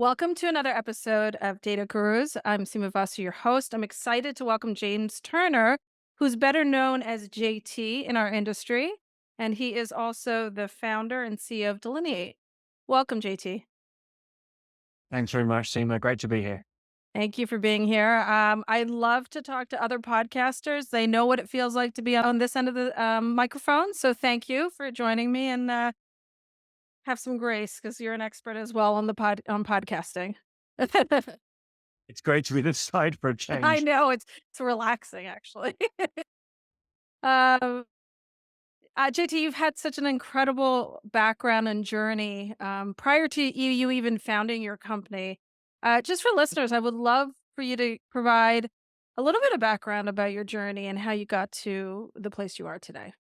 Welcome to another episode of Data Gurus. I'm Sima Vasa, your host. I'm excited to welcome James Turner, who's better known as JT in our industry, and he is also the founder and CEO of Delineate. Welcome, JT. Thanks very much, Seema. Great to be here. Thank you for being here. I love to talk to other podcasters. They know what it feels like to be on this end of the microphone. So thank you for joining me and have some grace because you're an expert as well on on podcasting. It's great to be this side for a I change. know it's relaxing actually. um, JT, you've had such an incredible background and journey. Prior to you even founding your company, just for listeners, I would love for you to provide a little bit of background about your journey and how you got to the place you are today.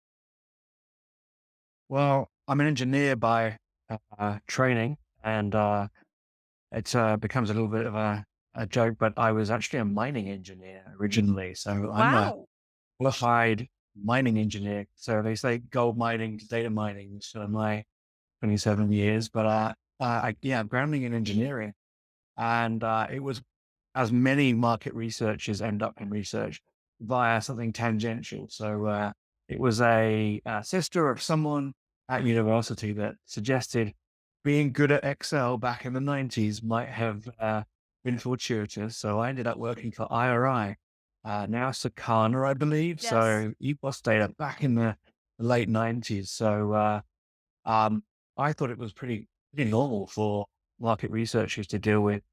Well, I'm an engineer by training, and it becomes a little bit of a joke, but I was actually a mining engineer originally. So I'm a Wow. qualified mining engineer. So they say gold mining to data mining, so my 27 years. But I'm grounding in engineering, and it was as many market researchers end up in research via something tangential. So it was a sister of someone at university that suggested being good at Excel back in the 90s might have been fortuitous. So I ended up working for IRI, now Sakana, I believe. Yes. So EPOS data back in the late 90s. So um, I thought it was pretty normal for market researchers to deal with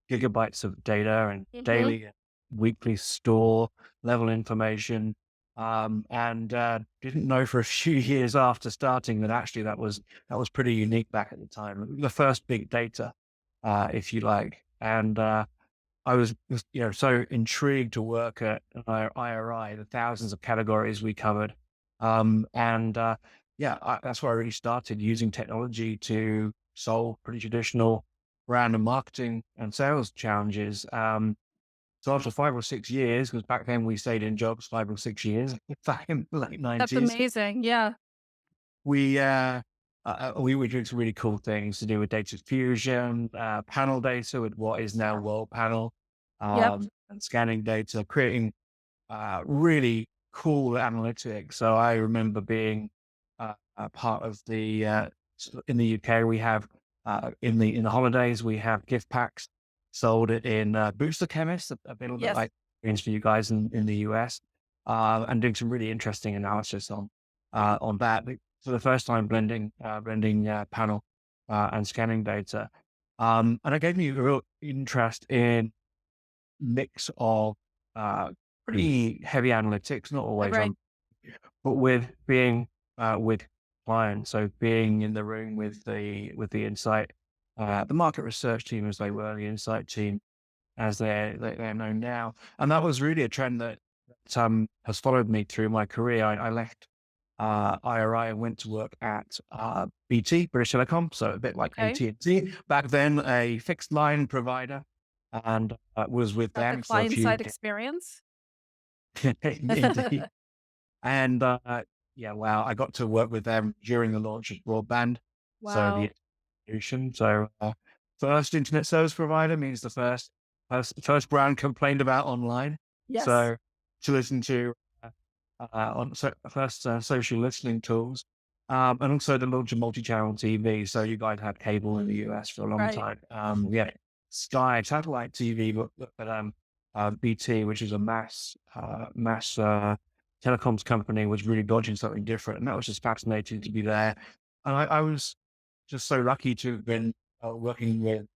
gigabytes of data and Hmm. daily and weekly store level information. And didn't know for a few years after starting that actually that was pretty unique back at the time. The first big data, if you like. And I was just, so intrigued to work at IRI, the thousands of categories we covered. And that's where I really started using technology to solve pretty traditional random marketing and sales challenges. So after 5 or 6 years, because back then we stayed in jobs 5 or 6 years, back in the late That's 90s, amazing. Yeah. we we were doing some really cool things to do with data fusion, panel data with what is now World Panel, Yep. and scanning data, creating really cool analytics. So I remember being a part of in the UK. We have in the holidays we have gift packs sold in Booster Chemist, a little bit Yes. like things for you guys in the US, and doing some really interesting analysis on that for the first time, blending panel and scanning data, and it gave me a real interest in mix of uh, pretty heavy analytics, not always Right. on, but with being with clients. So being in the room with the insight, the market research team as they were, the insight team as they're known now, and that was really a trend that has followed me through my career. I left IRI and went to work at BT, British Telecom, so a bit like Okay. AT&T back then, a fixed line provider, and was with Got the them for a client few side experience. indeed. And wow, I got to work with them during the launch of broadband. So Wow. the solution. So first internet service provider means the first brand complained about online. Yes. So to listen to first social listening tools, and also the launch of multi-channel TV. So you guys had cable in the US for a long Right. time. We had Sky satellite TV, but BT, which is a mass telecoms company, was really dodging something different, and that was just fascinating to be there. And I was just so lucky to have been working with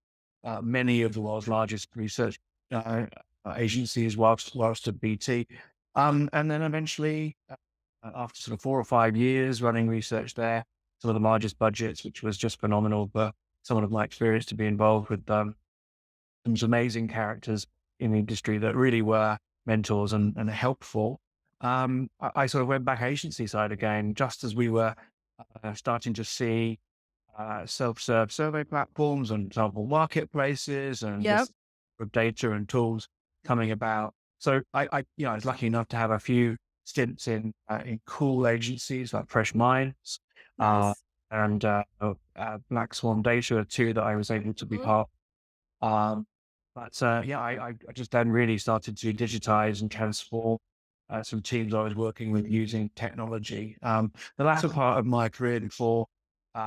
many of the world's largest research uh, agencies whilst at BT. And then eventually, after sort of 4 or 5 years running research there, some of the largest budgets, which was just phenomenal. But someone of my experience to be involved with some amazing characters in the industry that really were mentors and helpful. I sort of went back agency side again, just as we were starting to see self-serve survey platforms and sample marketplaces and Yep. just with data and tools coming about. So I was lucky enough to have a few stints in cool agencies like Fresh Minds uh, Nice. and Black Swan Data are two that I was able to be Mhm. part Um, yeah, I just then really started to digitize and transform some teams I was working with using technology. The latter part of my career before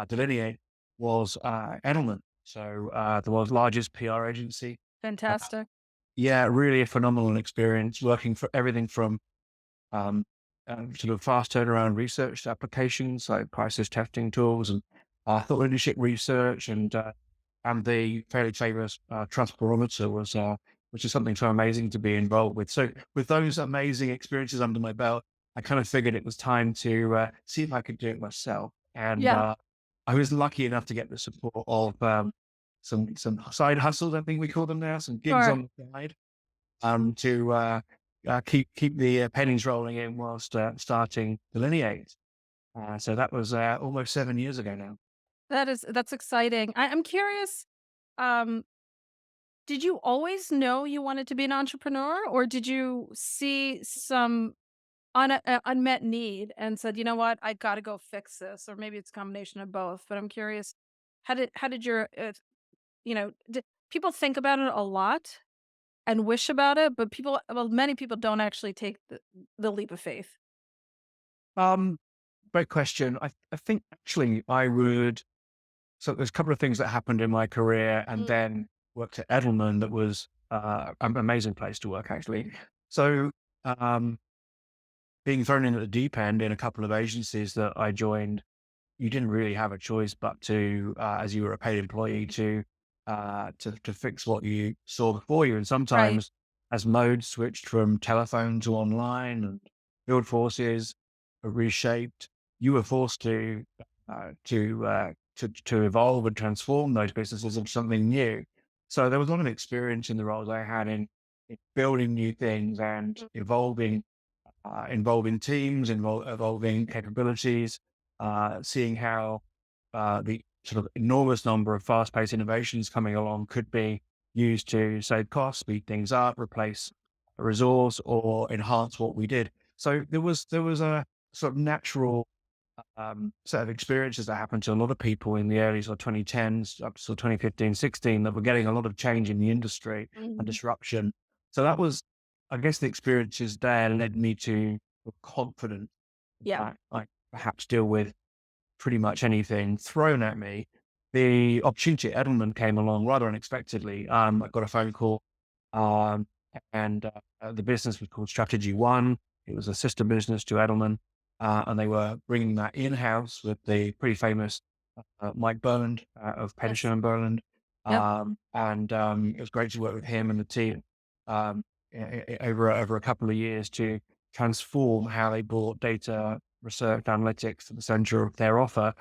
Delineate was Edelman. So the world's largest PR agency. Uh, Fantastic. yeah, really a phenomenal experience working for everything from um, sort of fast turnaround research applications like crisis testing tools and thought leadership research and the fairly famous transporometer was which is something so amazing to be involved with. So with those amazing experiences under my belt, I kind of figured it was time to see if I could do it myself. And Yeah, I was lucky enough to get the support of some side hustles, I think we call them now, some gigs sure. on the side to keep the pennies rolling in whilst starting Delineate. So that was almost 7 years ago now. That's exciting. I'm curious, um, did you always know you wanted to be an entrepreneur, or did you see some unmet need and said, "You know what? I gotta go fix this," or maybe it's a combination of both, but I'm curious, how did your, people think about it a lot and wish about it, but many people don't actually take the leap of faith. Um, Great question. I think actually I would. So there's a couple of things that happened in my career, and Mm, then worked at Edelman. That was an amazing place to work, actually. So um, being thrown in at the deep end in a couple of agencies that I joined, you didn't really have a choice but to, as you were a paid employee, to fix what you saw before you. And right. sometimes, as modes switched from telephone to online, and field forces were reshaped, you were forced to evolve and transform those businesses into something new. So there was a lot of experience in the roles I had in building new things and Mm, involving teams, evolving capabilities, seeing how the sort of enormous number of fast-paced innovations coming along could be used to save costs, speed things up, replace a resource, or enhance what we did. So there was a sort of natural set of experiences that happened to a lot of people in the early sort of 2010s up to sort of 2015, 16 that were getting a lot of change in the industry and mhm. disruption. So that was, I guess, the experiences there led me to feel confident Yeah. that I perhaps deal with pretty much anything thrown at me. The opportunity at Edelman came along rather unexpectedly. I got a phone call, um, and the business was called Strategy One. It was a sister business to Edelman, and they were bringing that in house with the pretty famous Mike Burland of Pedersen Yes. and Burland. Yep. It was great to work with him and the team um, over a couple of years to transform how they brought data research analytics to the center of their offer.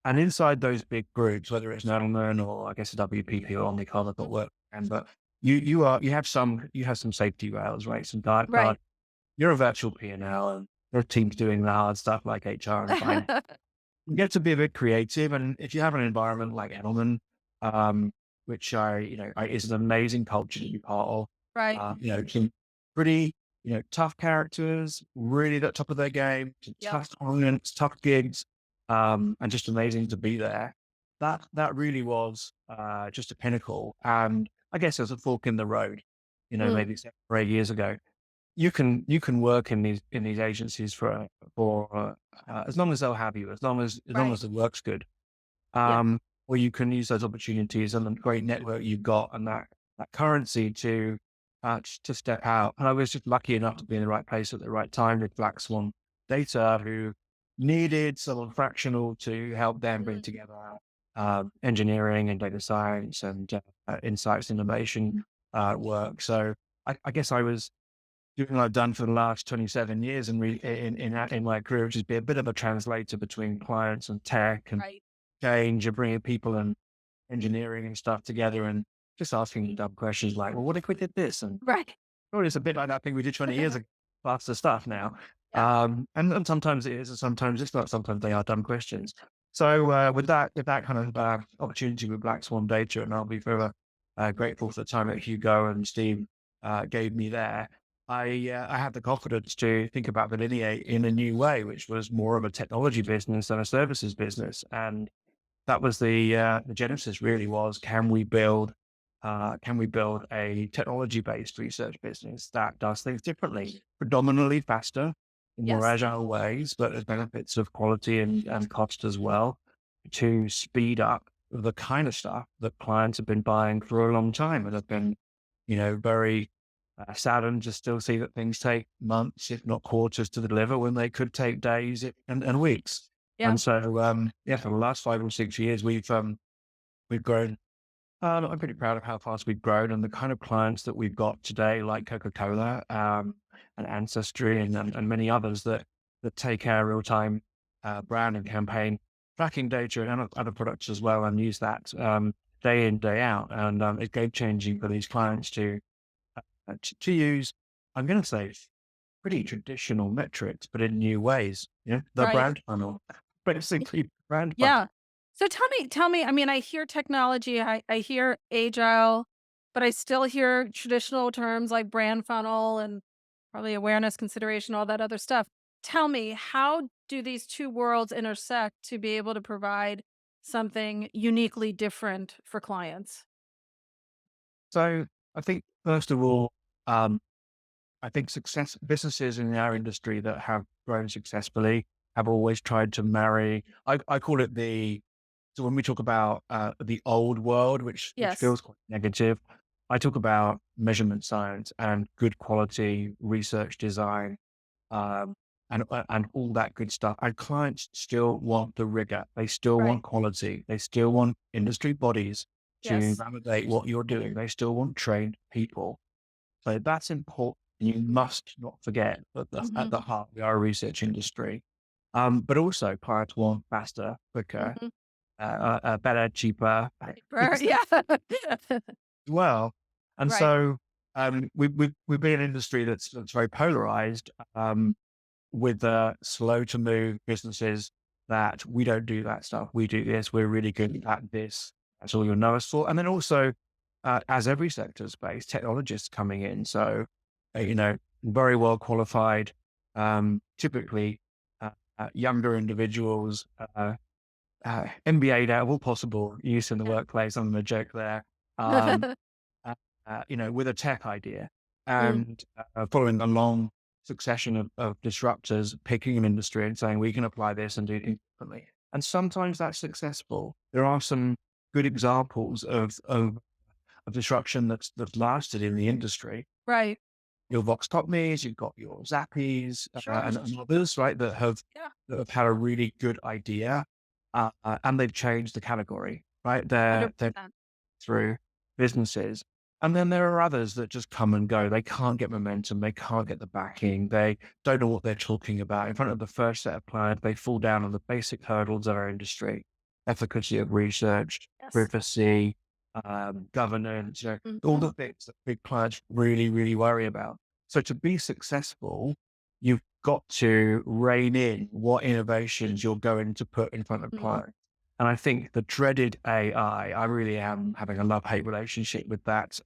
And inside those big groups, whether it's Nadelman or I guess a WPP or Omnicom, I've got work, and but you have some safety rails, right? Some dark card. Right. You're a virtual P&L, and there are teams doing the hard stuff like HR and finance. You get to be a bit creative, and if you have an environment like Edelman, um, which is an amazing culture to be part of. Right. Some pretty, tough characters, really at the top of their game, some Yep. tough clients, tough gigs, and just amazing to be there. That really was just a pinnacle, and I guess there's a fork in the road. Mm, Maybe 7 or 8 years ago, you can work in these agencies for as long as they'll have you, as long as right. the work's good. Yeah. Um, or you can use those opportunities and the great network you've got and that currency to step out. And I was just lucky enough to be in the right place at the right time with Black Swan Data, who needed someone fractional to help them bring Mm, together engineering and data science and insights innovation work. So I guess I was doing what I've done for the last 27 years in my career, which is be a bit of a translator between clients and tech and right. change and bringing people and engineering and stuff together and just asking dumb questions like, well, what if we did this? And Right. oh, it's a bit like that thing we did 20 years ago, faster stuff now. Yeah. And sometimes it is, and sometimes it's not. Sometimes they are dumb questions. So with that kind of opportunity with Black Swan Data, and I'll be forever grateful for the time that Hugo and Steve gave me there. I had the confidence to think about Delineate in a new way, which was more of a technology business than a services business, and that was the genesis. Really, was can we build can we build a technology-based research business that does things differently, predominantly faster, in more Yes. agile ways, but there's benefits of quality and cost as well, to speed up the kind of stuff that clients have been buying for a long time and have been, very saddened to still see that things take months, if not quarters, to deliver when they could take days and weeks. Yeah. And so, yeah, for the last 5 or 6 years, we've grown. I'm pretty proud of how fast we've grown and the kind of clients that we've got today, like Coca-Cola, and Ancestry, and many others that take our real-time brand and campaign tracking data and other products as well, and use that day in, day out. And it's game changing for these clients to use. I'm going to say pretty traditional metrics, but in new ways. Yeah, the Right. brand funnel, basically brand funnel. Yeah. So tell me, I mean, I hear technology, I hear agile, but I still hear traditional terms like brand funnel and probably awareness, consideration, all that other stuff. Tell me, how do these two worlds intersect to be able to provide something uniquely different for clients? So I think first of all, um, I think success businesses in our industry that have grown successfully have always tried to marry. I call it the so when we talk about the old world, which Yes. feels quite negative, I talk about measurement science and good quality research design, um, and all that good stuff. And clients still want the rigor. They still Right. want quality. They still want industry bodies to Yes. validate what you're doing. They still want trained people. So that's important. You must not forget that at Mhm. the heart, we are a research industry. But also clients want faster, quicker, Mhm. better, cheaper, Right. things as Yeah. well. And Right. so we've been an industry that's very polarized, with slow to move businesses that we don't do that stuff. We do this. We're really good at this. That's all you'll know us for. And then also, as every sector space, technologists coming in. So, very well qualified, typically younger individuals, MBA'd out of all possible use in the Yeah. workplace. I'm going to joke there. Um, with a tech idea Mm. and following a long succession of disruptors picking an industry and saying we can apply this and do it differently. And sometimes that's successful. There are some good examples of disruption that's lasted in the industry. Right. Your Vox Pop Me's, you've got your Zappies, Sure. and others, right, Yeah. that have had a really good idea, and they've changed the category, right? They're 100%. through businesses. And then there are others that just come and go. They can't get momentum. They can't get the backing. They don't know what they're talking about. In front of the first set of clients, they fall down on the basic hurdles of our industry: efficacy of research, Yes. privacy, governance, all Mhm. the things that big clients really, really worry about. So to be successful, you've got to rein in what innovations you're going to put in front of Mhm. clients. And I think the dreaded AI, I really am having a love-hate relationship with that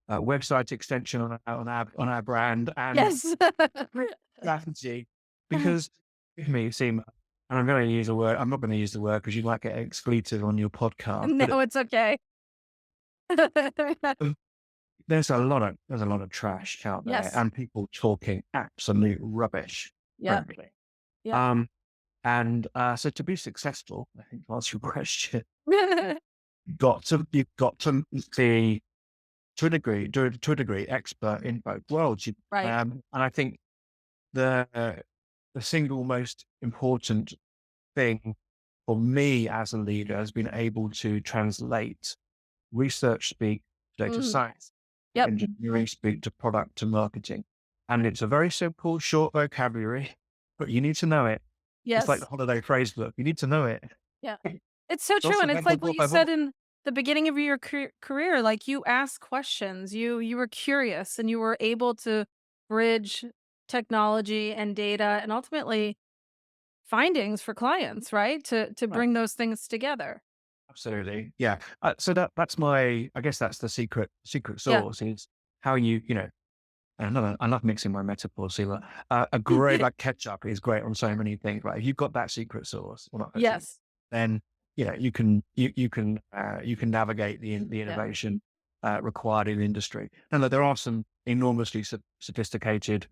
website extension on our brand and Yes. strategy, because with me, Seema, and I'm going to use a word. I'm not going to use the word because you might get exclusive on your podcast. No, But it's okay. um, there's a lot of trash out there Yes. and people talking absolute rubbish, Yep. frankly. Yep. Um, and so to be successful, I think to answer your question, you've got to be to a degree, expert in both worlds. Right. And I think the the single most important thing for me as a leader has been able to translate research speak to data Mm. science, Yep. engineering speak to product to marketing. And it's a very simple, short vocabulary, but you need to know it. It's like the Yes. holiday phrase book. You need to know it. Yeah. It's so It's true, also and it's mental like what por you favor. said in the beginning of your career, like, you asked questions, you were curious, and you were able to bridge technology and data and ultimately findings for clients, right? To Right. bring those things together. Absolutely. Yeah. So that's I guess that's the secret Yeah. sauce is how and I love mixing my metaphors. See, a great like ketchup is great on so many things, right? If you've got that secret sauce, well, not that secret, Yes. then you can navigate the Yeah. innovation. required in the industry. And look, there are some enormously sophisticated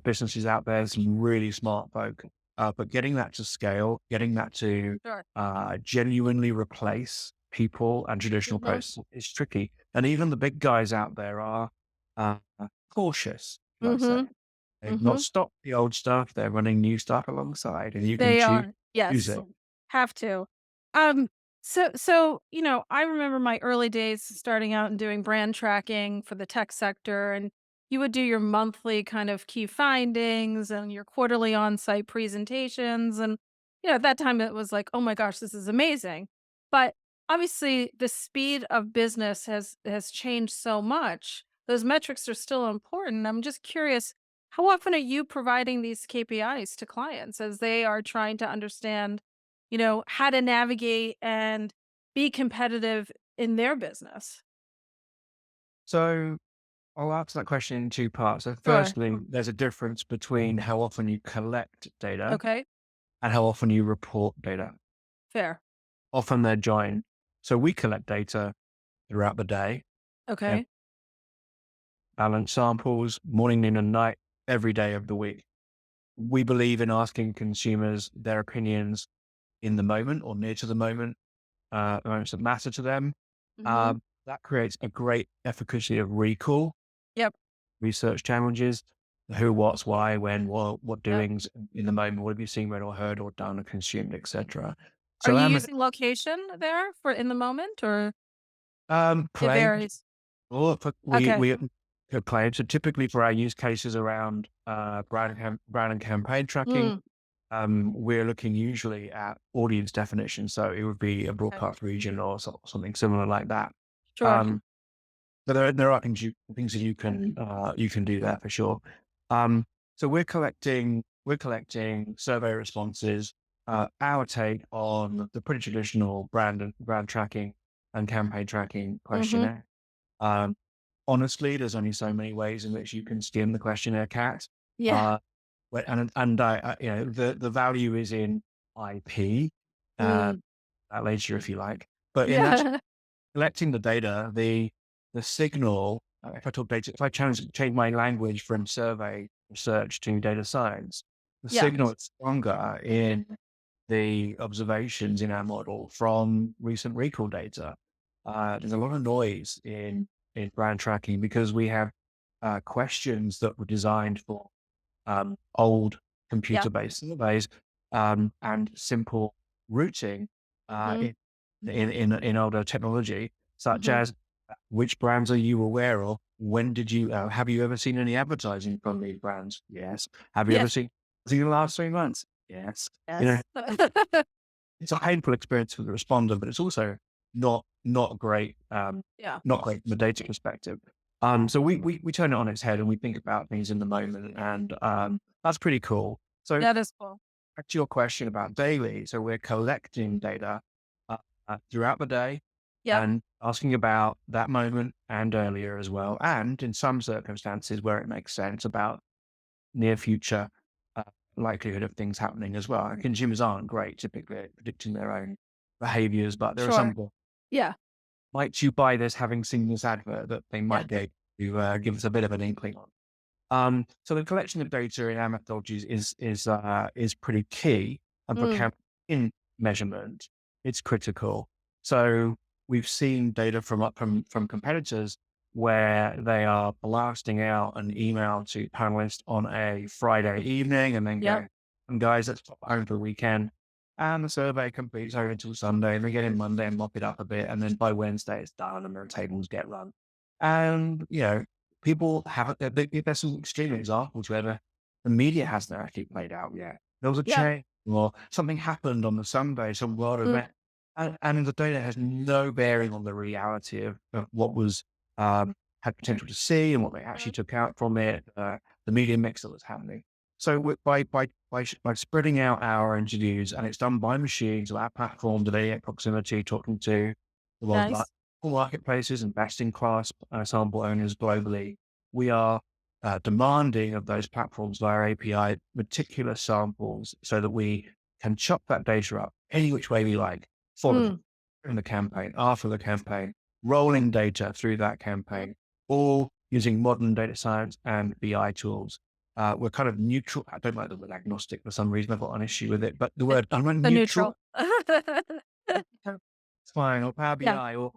businesses out there, some really smart folk, but getting that to scale, getting that to Sure. genuinely replace people and traditional Mhm. posts is tricky. And even the big guys out there are uh, cautious, let's say. Mhm. They've not Mhm. stopped the old stuff. They're running new stuff alongside, and you can They choose are. use Yes. it. Have to. Um, so, I remember my early days starting out and doing brand tracking for the tech sector, and you would do your monthly kind of key findings and your quarterly on-site presentations. And, at that time it was like, oh my gosh, this is amazing. But obviously the speed of business has changed so much. Those metrics are still important. I'm just curious, how often are you providing these KPIs to clients as they are trying to understand, how to navigate and be competitive in their business? So I'll answer that question in two parts. So Sure. firstly, there's a difference between how often you collect data Okay. and how often you report data. Fair. Often they're joined. So we collect data throughout the day, uh, Okay. balance samples, morning, noon, and night, every day of the week. We believe in asking consumers their opinions in the moment or near to the moments that matter to them. Mhm. That creates a great efficacy of recall, Yep. research challenges, who, what's, why, when, what Yep. doings in the moment, what have you seen, read or heard or done or consumed, etc. Are So you using location there for in the moment, or it play varies? or Okay. we could play. So typically for our use cases around brand and campaign tracking, Mm. we're looking usually at audience definition. So it would be a Okay. broadcast region or something similar like that. Sure. Um, but there are things that you can do there for sure. Um, so we're collecting survey responses. Our take on the pretty traditional brand tracking and campaign tracking Mhm. questionnaire. Um, honestly, there's only so many ways in which you can skin the questionnaire cat. Yeah. Uh, the value is in IP, uh, Mm. that later if you like, but in actually Yeah. collecting the data, the signal, if I talk data, if I change my language from survey research to data science, the Yeah. signal is stronger in the observations in our model from recent recall data. There's a lot of noise in brand tracking because we have questions that were designed for old Yeah. computer-based surveys, and simple routing Mhm. in older technology, such Mhm. as which brands are you aware of? When did you have you ever seen any advertising from these brands? Yes. Have you ever Yes. seen in the last 3 months? Yes. You know, Yes. it's a painful experience for the responder, but it's also not great, Yeah. not great from a data perspective. So we turn it on its head and we think about things in the moment, and that's pretty cool. So That is cool. back to your question about daily, so we're collecting data uh, throughout the day Yep. and asking about that moment and earlier as well, and in some circumstances where it makes sense about near future uh, likelihood of things happening as well. And consumers aren't great typically at predicting their own behaviors, but there are some Sure. people, Yeah. might you buy this having seen this advert, that they Yeah. might be able to give us a bit of an inkling on. So the collection of data in our methodologies is pretty key, and for Mm. campaign measurement, it's critical. So we've seen data from competitors where they are blasting out an email to panelists on a Friday evening, and then Yep. go, "And guys, let's pop home for the weekend." And the survey completes over until Sunday, and they get in Monday and mop it up a bit, and then by Wednesday it's done, and their tables get run. And people haven't. There's some extreme examples where the media hasn't actually played out yet. There was a Yep. change, or something happened on the Sunday, some world Mm. event, and the data has no bearing on the reality of what was had potential to see and what they actually Mhm. took out from it, the media mix that was happening. So by spreading out our interviews, and it's done by machines, so our platform, Delineate Proximity, talking to the world's Nice. marketplaces and best in class sample owners globally, we are demanding of those platforms via API meticulous samples so that we can chop that data up any which way we like for the Mm. during the campaign, after the campaign, rolling data through that campaign, all using modern data science and BI tools. We're kind of neutral. I don't like the word agnostic for some reason. I've got an issue with it, but the Eh, word I'm the neutral. neutral. It's fine, or Power Yeah, BI, or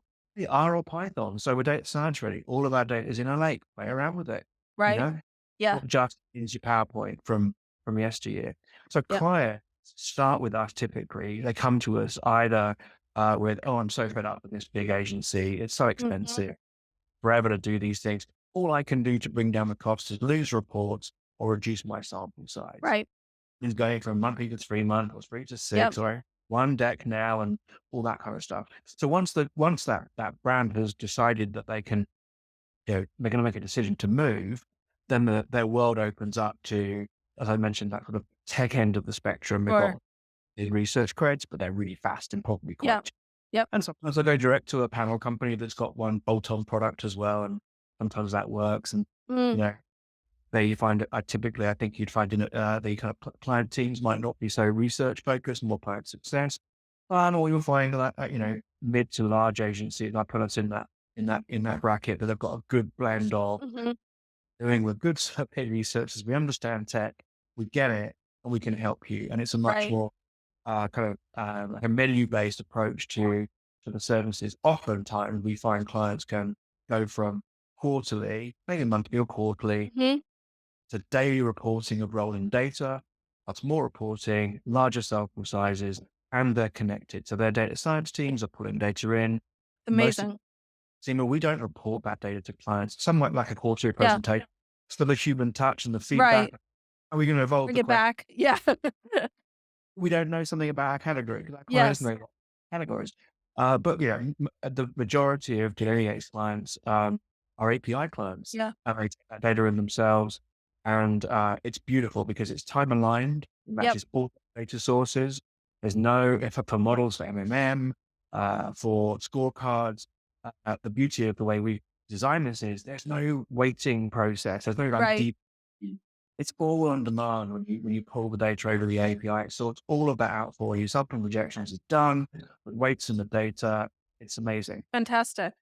R or Python. So we're data science ready. All of our data is in a lake. Play around with it. You right. know, Yeah, not just is your PowerPoint from yesteryear. So yep, clients start with us typically. They come to us either with, "Oh, I'm so fed up with this big agency. It's so mhm, expensive forever to do these things. All I can do to bring down the cost is lose reports or reduce my sample size." right, Is going from monthly to 3 months or 3 to 6 yep, or one deck now and all that kind of stuff. So once that brand has decided that they can, they're going to make a decision to move, then their world opens up to, as I mentioned, that sort of tech end of the spectrum. They've sure, got the research creds, but they're really fast and probably quite yep, cheap. yep, And sometimes I go direct to a panel company that's got one bolt-on product as well, and sometimes that works. And you mm, know, there you find it. I think you'd find in the kind of client teams might not be so research focused, more client success, or you'll find that mid to large agencies. I put us in that bracket that have got a good blend of mhm, doing with good paid researchers. We understand tech, we get it, and we can help you. And it's a much right, more kind of like a menu based approach to the services. Oftentimes, we find clients can go from quarterly, maybe monthly or quarterly, mhm, to daily reporting of rolling data. That's more reporting, larger sample sizes, and they're connected. So their data science teams are pulling data in. Most of amazing. Sima, we don't report that data to clients. Some like a quarterly Yeah, presentation. It's for the human touch and the feedback. right, Are we going to evolve bring the it question? back. Yeah, We don't know something about our category because our clients yes, know categories. But the majority of Delineate's clients are API clients, yeah, and they take that data in themselves. And it's beautiful because it's time aligned, it yep, matches all data sources. There's no, if for models, for MMM, for scorecards. The beauty of the way we design this is there's no waiting process. There's no like right, deep. It's all on demand when you pull the data over the API. It sorts all of that out for you. Sample rejections is done, with weights in the data. It's amazing. fantastic.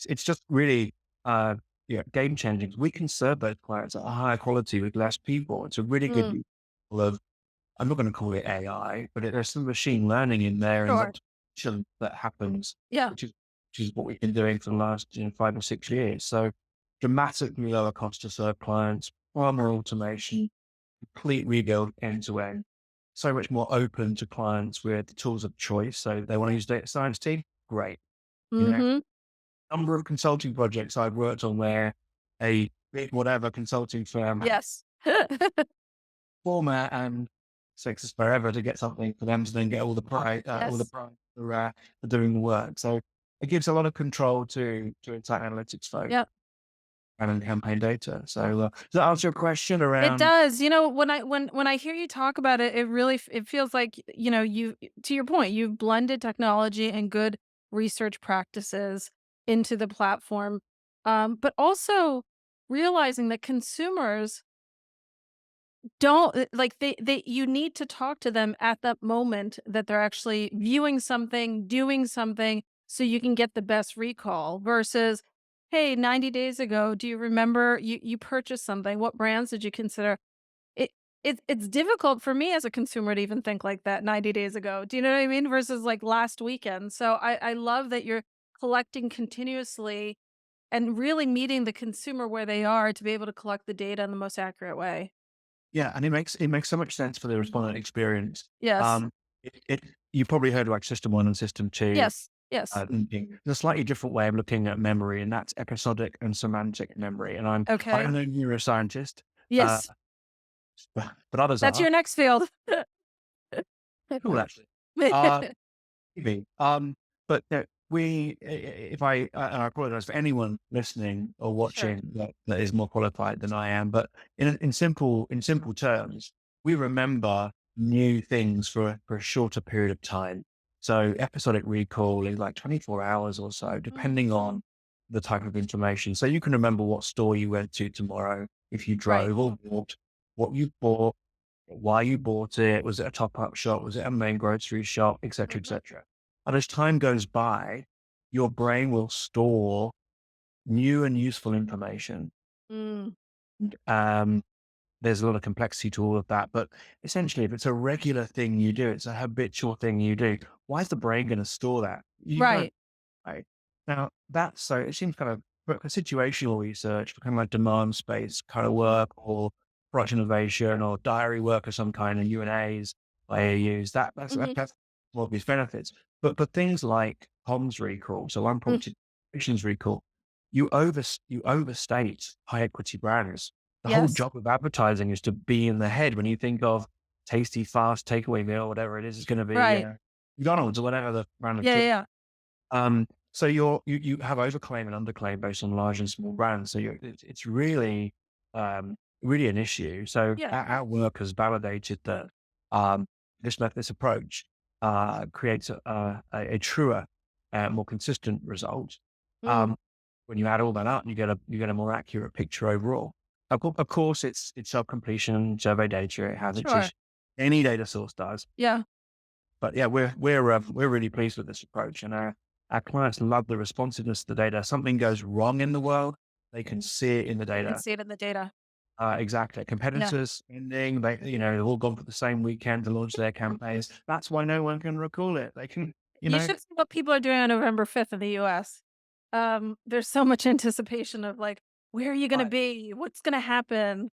It's just really game changing. We can serve those clients at a higher quality with less people. It's a really good Mm, use of, I'm not going to call it AI, but there's some machine learning in there and sure, optimization that happens, yeah, which is what we've been doing for the last 5 or 6 years. So dramatically lower cost to serve clients, far more automation, complete rebuild end to end. So much more open to clients with the tools of choice. So they want to use data science team, great. You know, mhm, number of consulting projects I've worked on where a big whatever consulting firm yes, format and takes us forever to get something for them to then get all the yes, prize for doing the work. So it gives a lot of control to insight analytics folks yep. and campaign data. So does that answer your question It around? does. You know, when I hear you talk about it, it really it feels like, you to your point, you've blended technology and good research practices into the platform. But also realizing that consumers don't like they you need to talk to them at that moment that they're actually viewing something, doing something so you can get the best recall versus, hey, 90 days ago, do you remember you purchased something? What brands did you consider? It it's difficult for me as a consumer to even think like that 90 days ago. Do you know what I mean? Versus like last weekend. So I love that you're collecting continuously and really meeting the consumer where they are to be able to collect the data in the most accurate way. Yeah, and it makes so much sense for the respondent experience. Yes. Um, you probably heard of like system one and system two. Yes. Yes. There's a slightly different way of looking at memory, and that's episodic and semantic memory. And I Okay. am no neuroscientist, uh, Yes. but others That's are. your next field. Cool, actually. Uh, Maybe. But if and I apologize for anyone listening or Sure. watching that is more qualified than I am, but in simple terms, we remember new things for a shorter period of time. So episodic recall is like 24 hours or so, Mm, depending on the type of information. So you can remember what store you went to tomorrow if you right. drove or walked, what you bought, why you bought it. Was it a top up shop? Was it a main grocery shop, et cetera, et Mhm. cetera. And as time goes by, your brain will store new and useful information. Mm. Um, there's a lot of complexity to all of that, but essentially, if it's a regular thing you do, it's a habitual thing you do. Why is the brain going to store that? You can't. Right. Right. Now, that's so it seems kind of for situational research, for kind of like demand space kind of work or product innovation or diary work of some kind and UNAs, AAUs, Mhm. that's what these benefits. But for things like comms recall, so Mm. unprompted actions recall, you overstate high equity brands. The whole Yes. job of advertising is to be in the head when you think of tasty, fast takeaway meal, whatever it is, it's going to be Right. McDonald's or whatever the brand of Yeah, choice. yeah, yeah. So you have overclaim and underclaim based on large and small brands. So it's really really an issue. So Yeah. our work has validated that um, this approach creates a truer, more consistent result. Mm. Um, when you add all that up, you get a more accurate picture overall. Of course, it's self completion survey data. It has its Sure. issues. Any data source does. Yeah. But yeah, we're really pleased with this approach, and our clients love the responsiveness of the data. Something goes wrong in the world, they can see it in the They can data. see it in the data. Exactly. Yeah. Competitors spending, they've all gone for the same weekend to launch their campaigns. That's why no one can recall it. They can, you You know, should see what people are doing on November 5th in the US. There's so much anticipation of, like, where are you gonna right. be? What's gonna happen?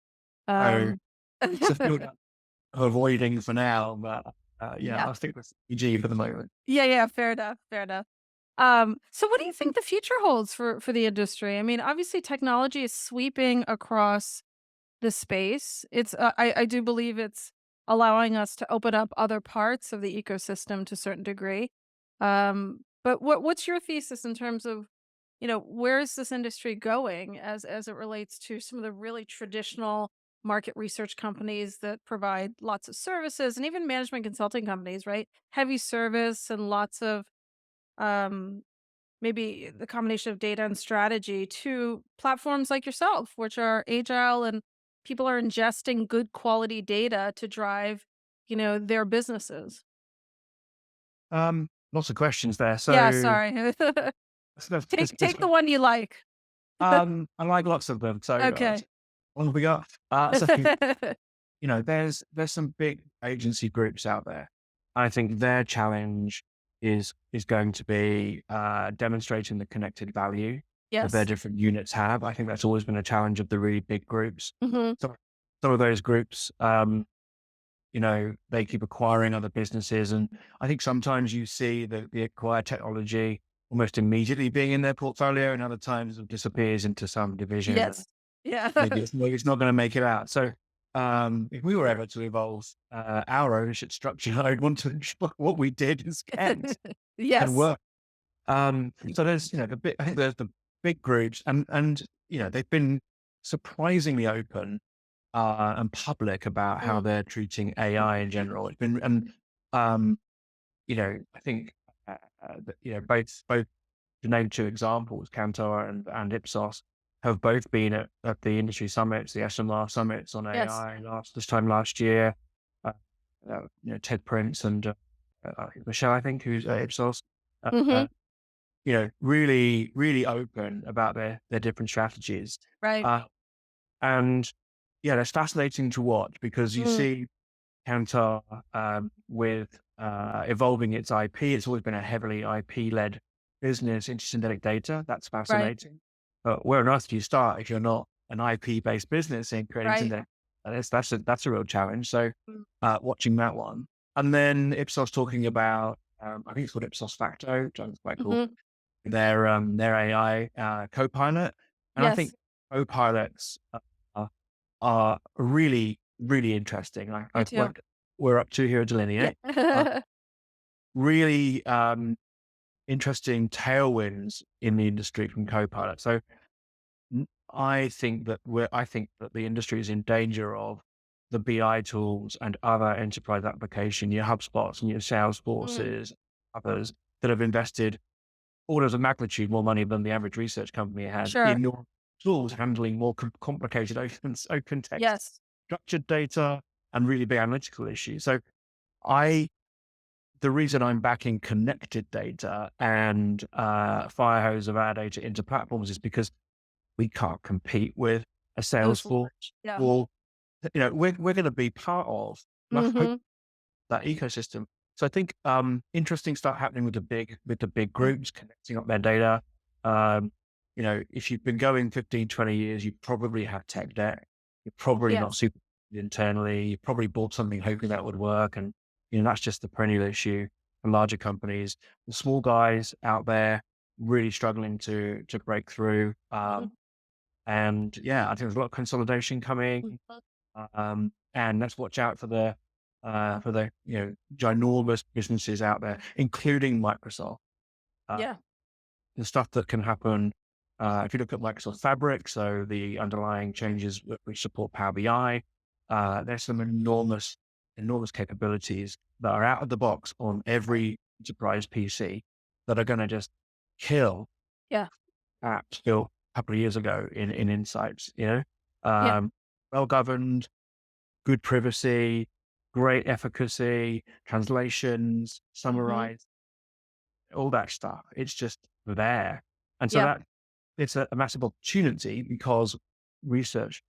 So Um it's a field I'm avoiding for now, but yeah, Yeah. I'll stick with EG for the moment. Yeah, yeah, fair enough, fair enough. So what do you think the future holds for the industry? I mean, obviously technology is sweeping across the space. I do believe it's allowing us to open up other parts of the ecosystem to a certain degree. But what's your thesis in terms of, where is this industry going as it relates to some of the really traditional market research companies that provide lots of services and even management consulting companies, right? Heavy service and lots of um maybe the combination of data and strategy to platforms like yourself, which are agile and people are ingesting good quality data to drive, their businesses. Lots of questions there. Yeah, So sorry. there's Take the one you like. I like lots of them. So Okay. what have we got? So there's some big agency groups out there. I think their challenge is going to be demonstrating the connected value that their Yes. different units have. I think that's always been a challenge of the really big groups. Mhm. So some of those groups, they keep acquiring other businesses, and I think sometimes you see the acquired technology almost immediately being in their portfolio, and other times it disappears into some division, and Yes. Yeah. maybe it's not going to make it out. So, if we were ever to evolve our ownership structure, I'd want to ensure what we did is kept and Yes. work. So there's I think there's the big groups, and they've been surprisingly open and public about how Mm. they're treating AI in general. It's been and um, I think both to name two examples, Kantar and Ipsos have both been at the industry summits, the SMR summits on Yes. AI this time last year. Uh, Ted Prince and Michelle, I think, who's at Ipsos, Mhm. really, really open about their different strategies. Right. Uh, and yeah, that's fascinating to watch because you Mm. see Kantar with evolving its IP. It's always been a heavily IP-led business into synthetic data. That's Right. fascinating. But where on earth do you start if you're not an IP-based business in creating Right. synthetic? That's a real challenge. So Mm. watching that one, and then Ipsos talking about I think it's called Ipsos Facto, which I think is quite cool. Mhm. Their AI copilot, and I think Yes. copilots are really, really interesting. Me I too. what we're up to here at Yeah. Delineate, really interesting tailwinds in the industry from Copilot. So I think that the industry is in danger of the BI tools and other enterprise application, your HubSpots and your Mm. Salesforces, others that have invested orders of magnitude more money than the average research company has Sure. in your tools handling more complicated open text, Yes. structured data, and really big analytical issues. So I the reason I'm backing connected data and fire hose of our data into platforms is because we can't compete with a Those large. Salesforce Yeah. or, we're going to be part of, and I hope, Mhm. that ecosystem. So I think interesting stuff happening with the big Mm. groups connecting up their data. Um, if you've been going 15, 20 years, you probably have tech debt. You're probably not Yes. super internally. You probably bought something hoping that would work, and that's just the perennial issue for larger companies. The small guys out there really struggling to break through. Mhm. And yeah, I think there's a lot of consolidation coming. Mhm. And let's watch out for the ginormous businesses out there, including Microsoft. Uh, Yeah. the stuff that can happen if you look at Microsoft Fabric, so the underlying changes which support Power BI, there's some enormous capabilities that are out of the box on every enterprise PC that are going to just kill Yeah. apps built a couple of years ago in insights. Yeah. Well governed, good privacy, great efficacy, translations, Mhm. summarize, all that stuff. It's just there. And so Yeah. that it's a massive opportunity because research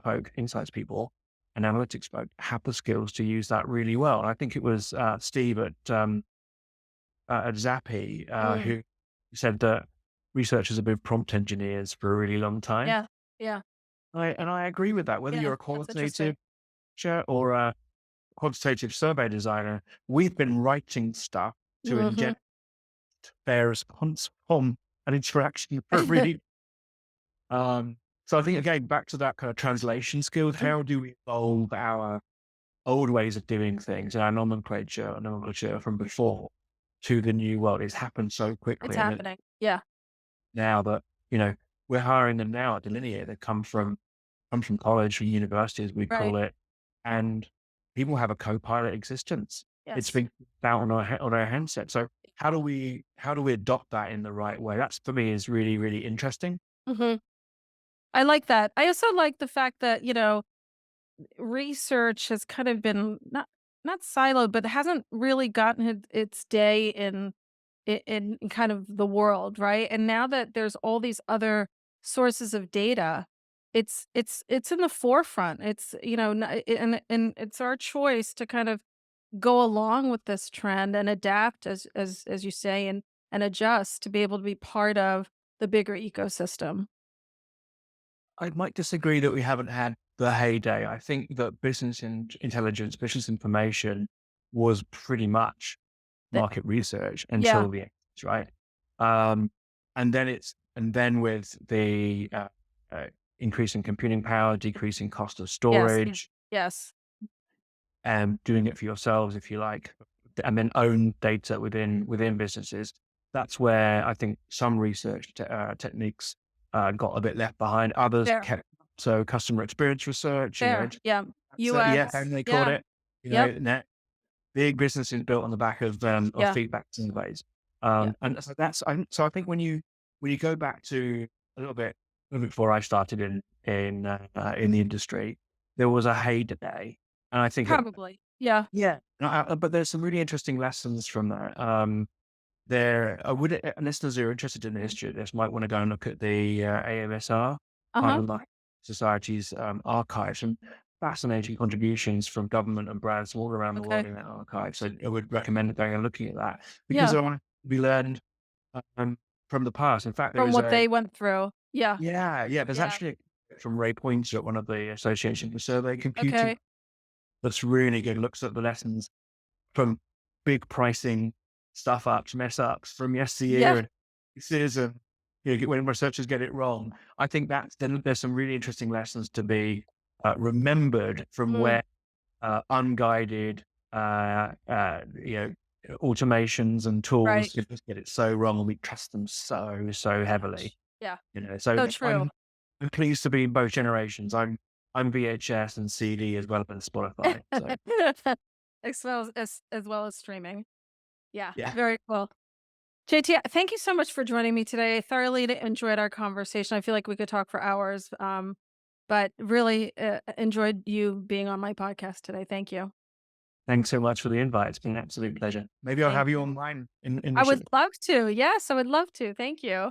folk, insights people, and analytics folk have the skills to use that really well. And I think it was Steve at Zappi Mm. who said that researchers have been prompt engineers for a really long time. Yeah. Yeah. I agree with that. Whether Yeah. you're a That's interesting. qualitative researcher or a quantitative survey designer, we've been writing stuff to Mhm. ingest their response from an interaction for really. Um, so I think again, back to that kind of translation skills, Mhm. how do we evolve our old ways of doing things, our nomenclature from before to the new world? It's happened so It's quickly. And happening. Yeah. now that, you know, we're hiring them now at Delineate, they come from college or university, as we Right. call it, and people have a co-pilot existence. It's Yes. been out on on our handset. So how do we adopt that in the right way? That's for me is really, really interesting. Mhm. I like that. I also like the fact that, research has kind of been not siloed, but hasn't really gotten its day in kind of the world, right? And now that there's all these other sources of data, it's in the forefront. It's and it's our choice to kind of go along with this trend and adapt as you say and adjust to be able to be part of the bigger ecosystem. I might disagree that we haven't had the heyday. I think that intelligence, business information was pretty much That market research yeah, until the 80s, right? Um, and then with the uh, increase in computing power, decreasing cost of yes, storage, yes, and doing it for yourselves if you like, and then own data within businesses. That's where I think some research techniques got a bit left behind. Others fair, kept so customer experience research, fair, yeah, so yeah, UX, and they called yeah, it, yep, big businesses built on the back of yeah, feedback surveys. yeah, And so so I think when you go back to a little bit before I started in the industry, there was a heyday, and I think probably, yeah, yeah, no, but there's some really interesting lessons from that. I would listeners who are interested in the history of this might want to go and look at the AMSR, uh-huh, Ireland Life Society's archives, and fascinating contributions from government and brands all around the world okay, in that archive. So I would recommend going and looking at that because yeah, I want to be learned um, from the past. In fact, there from is what a they went through, yeah, there's yeah, actually from Ray Pointer at one of the associations for survey computing okay, that's really good. Looks at the lessons from big pricing stuff ups, mess ups from yeah, yesteryear and pieces and when researchers get it wrong. I think then there's some really interesting lessons to be remembered from mm, where unguided, automations and tools right, just get it so wrong, and we trust them so so heavly. much, yeah, So so true. I'm pleased to be in both generations. I'm VHS and CD as well as Spotify. So As well as streaming, yeah, yeah. very cool. JT, thank you so much for joining me today. I thoroughly enjoyed our conversation. I feel like we could talk for hours, but really enjoyed you being on my podcast today. Thank you. Thanks so much for the invite. It's been an absolute pleasure. Maybe I'll Thank have you you. online in I would the love to. Yes, I would love to. Thank you.